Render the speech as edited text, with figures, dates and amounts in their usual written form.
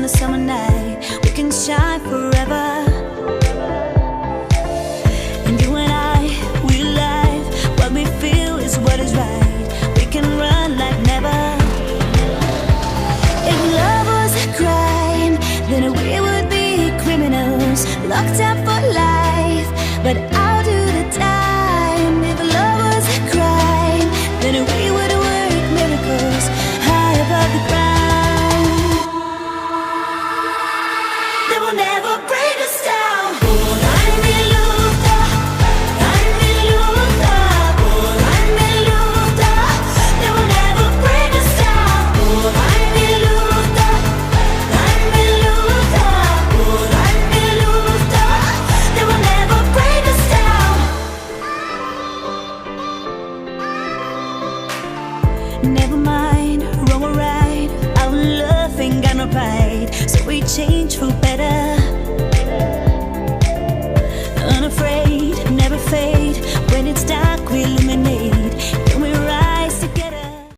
on a summer night, we can shine forever. And you and I, we live. What we feel is what is right. We can run like never. If love was a crime, then we would be criminals, locked up for life. But I'll do the time. If love was a crime, then we would work miracles high above the ground. They will never break us down. Eine Luft, eine Luft, eine Luft. They will never break us down. Eine Luft, eine Luft, eine Luft. They will never break us down. Never mind, wrong or right, our love ain't got no pride, so we change for better. Unafraid, never fade. When it's dark, we illuminate.